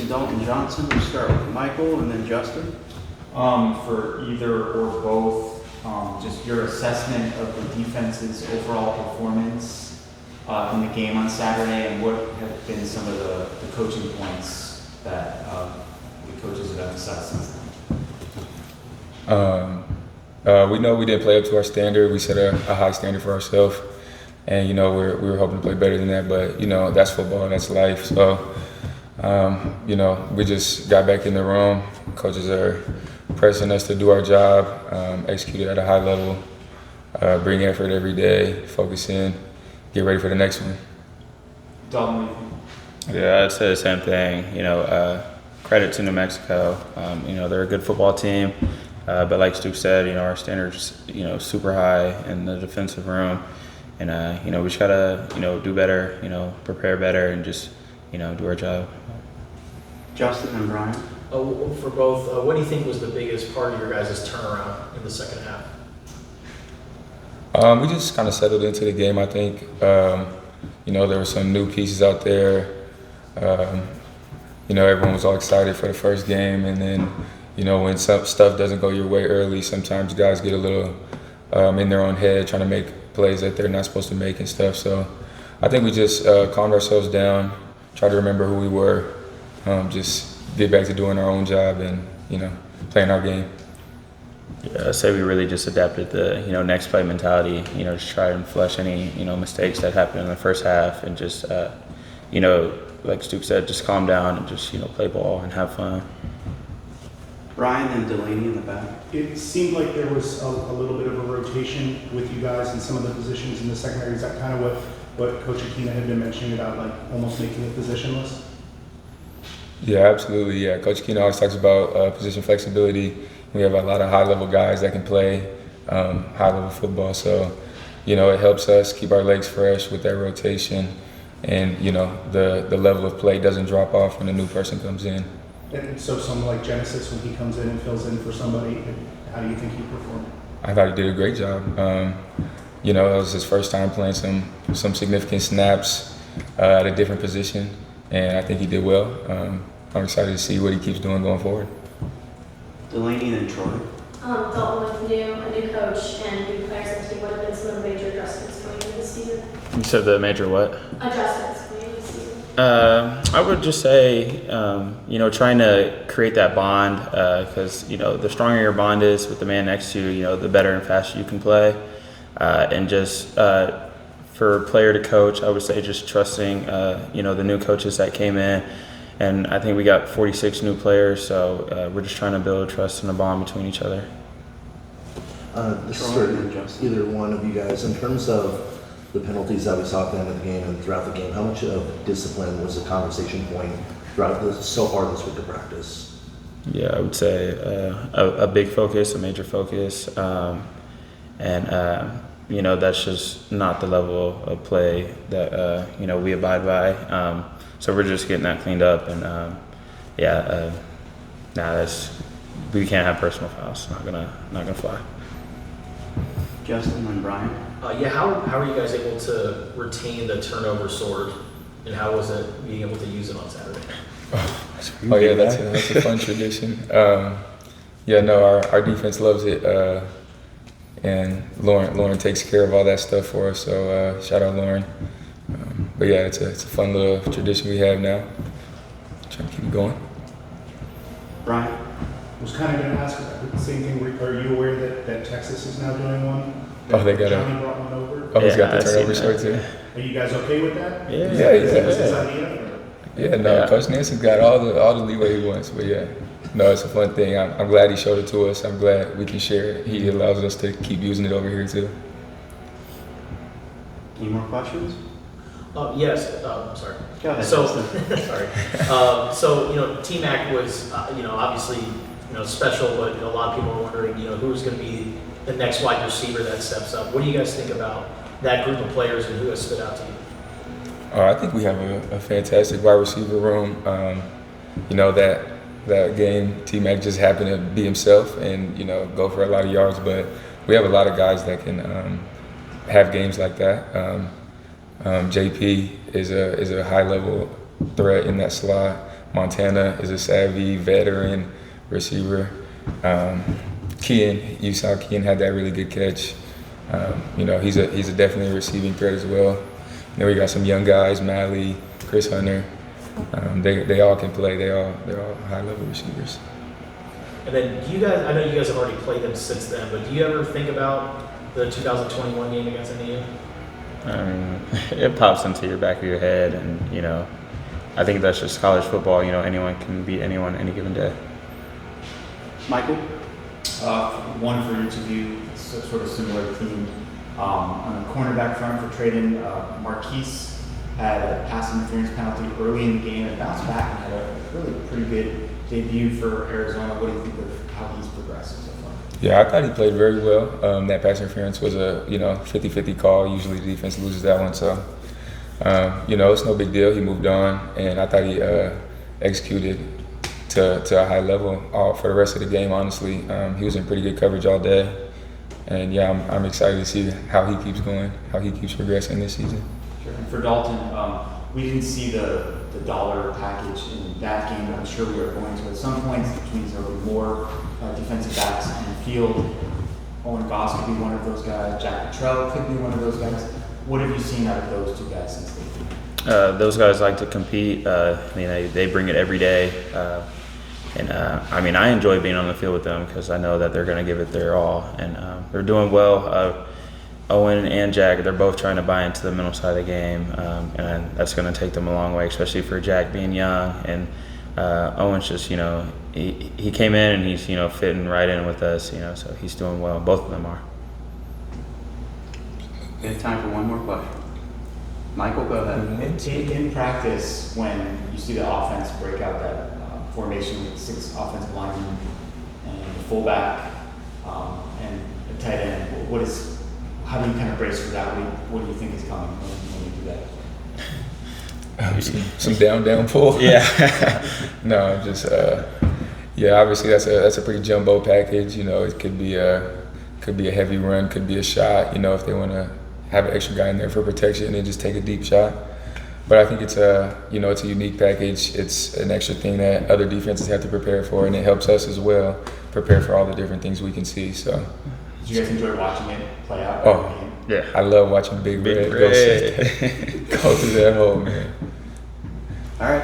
and Dalton Johnson. We'll start with Michael and then Justin. For either or both, just your assessment of the defense's overall performance in the game on Saturday, and what have been some of the coaching points that the coaches have emphasized since then? We know we didn't play up to our standard. We set a high standard for ourselves, and we were hoping to play better than that. But that's football, that's life. So we just got back in the room. Coaches are pressing us to do our job, execute it at a high level, bring effort every day, focus in, get ready for the next one. Dalton, yeah, I'd say the same thing. Credit to New Mexico. They're a good football team, but like Stukes said, our standards, super high in the defensive room, and we just gotta, do better, prepare better, and just, do our job. Justin and Brian. For both, what do you think was the biggest part of your guys' turnaround in the second half? We just kind of settled into the game, I think. There were some new pieces out there. Everyone was all excited for the first game, and then, when some stuff doesn't go your way early, sometimes guys get a little in their own head trying to make plays that they're not supposed to make and stuff. So I think we just calmed ourselves down, tried to remember who we were, just get back to doing our own job and, playing our game. Yeah, I'd say we really just adapted the, next play mentality, just try and flush any, mistakes that happened in the first half, and just, like Stukes said, just calm down and just, play ball and have fun. Brian and Delaney in the back. It seemed like there was a little bit of a rotation with you guys in some of the positions in the secondary. Is that kind of what Coach Aquina had been mentioning about, like, almost making it positionless? Yeah, absolutely. Yeah, Coach Aquina always talks about position flexibility. We have a lot of high-level guys that can play high-level football. So, it helps us keep our legs fresh with that rotation. And, the level of play doesn't drop off when a new person comes in. And so someone like Genesis, when he comes in and fills in for somebody, how do you think he performed? I thought he did a great job. It was his first time playing some significant snaps at a different position, and I think he did well. I'm excited to see what he keeps doing going forward. Delaney and then Troy. Dalton, with a new coach and new players on the team, what have been some of the major adjustments going into this season? You said the major what? Adjustments going into this season. I would just say, trying to create that bond, because, the stronger your bond is with the man next to you, the better and faster you can play. And just for player to coach, I would say just trusting, the new coaches that came in. And I think we got 46 new players, so we're just trying to build trust and a bond between each other. This is for either one of you guys. In terms of the penalties that we saw at the end of the game and throughout the game, how much of discipline was a conversation point throughout so far this week of practice? Yeah, I would say a big focus, a major focus, and that's just not the level of play that we abide by. So we're just getting that cleaned up, and we can't have personal fouls. Not gonna fly. Justin and Brian. How are you guys able to retain the turnover sword, and how was it being able to use it on Saturday? That's a fun tradition. Our defense loves it, and Lauren takes care of all that stuff for us. So shout out Lauren. It's a fun little tradition we have now. Trying to keep it going. Brian. I was kind of going to ask the same thing. Are you aware that Texas is now doing one? They got Johnny brought one over. Oh, he's got the turnover short too. Are you guys okay with that? Yeah. Coach Nancy's got all the leeway he wants, but it's a fun thing. I'm glad he showed it to us. I'm glad we can share it. He allows us to keep using it over here too. Any more questions? Yes. Sorry. Go ahead. So, T-Mac was, obviously, special, but a lot of people are wondering, who's going to be the next wide receiver that steps up. What do you guys think about that group of players and who has stood out to you? I think we have a fantastic wide receiver room. That game, T-Mac just happened to be himself and, go for a lot of yards, but we have a lot of guys that can have games like that. JP is a high-level threat in that slot. Montana is a savvy veteran receiver. Kean, you saw Kean had that really good catch. You know, he's a definitely a receiving threat as well. Then we got some young guys, Malley, Chris Hunter. They all can play. They're all high level receivers. And then do you guys, I know you guys have already played them since then, but do you ever think about the 2021 game against NAU? I mean, it pops into your back of your head, and you know, I think that's just college football. You know, anyone can beat anyone any given day. Michael? One for each of you, sort of similar theme. On the cornerback front for Treydan, Marquise had a pass interference penalty early in the game and bounced back and had a really pretty good debut for Arizona. What do you think of how he's progressed so far? Yeah, I thought he played very well. That pass interference was a 50-50 call. Usually the defense loses that one, so it's no big deal. He moved on, and I thought he executed to a high level for the rest of the game. Honestly, he was in pretty good coverage all day. And yeah, I'm excited to see how he keeps going, how he keeps progressing this season. Sure. And for Dalton, we didn't see the dollar package in that game, but I'm sure we are going to at some point, which means there will be more defensive backs on the field. Owen Goss could be one of those guys. Jack Cottrell could be one of those guys. What have you seen out of those two guys since they've been? Those guys like to compete. They bring it every day. I enjoy being on the field with them because I know that they're going to give it their all, and they're doing well. Owen and Jack, they're both trying to buy into the mental side of the game, and that's going to take them a long way, especially for Jack being young. And Owen's just, he came in and he's, fitting right in with us, so he's doing well. Both of them are. We have time for one more question. Michael, go ahead. In practice, when you see the offense break out that formation with 6 offensive linemen and a fullback and a tight end, how do you kind of brace for that? What do you think is coming when you do that? Some down pull. Yeah. No, just obviously that's a pretty jumbo package. It could be a heavy run, could be a shot. If they want to have an extra guy in there for protection and just take a deep shot. But I think it's a unique package. It's an extra thing that other defenses have to prepare for, and it helps us as well prepare for all the different things we can see. So. Did you guys enjoy watching it play out? Oh, yeah. I love watching Big Red go through that hole, man. All right.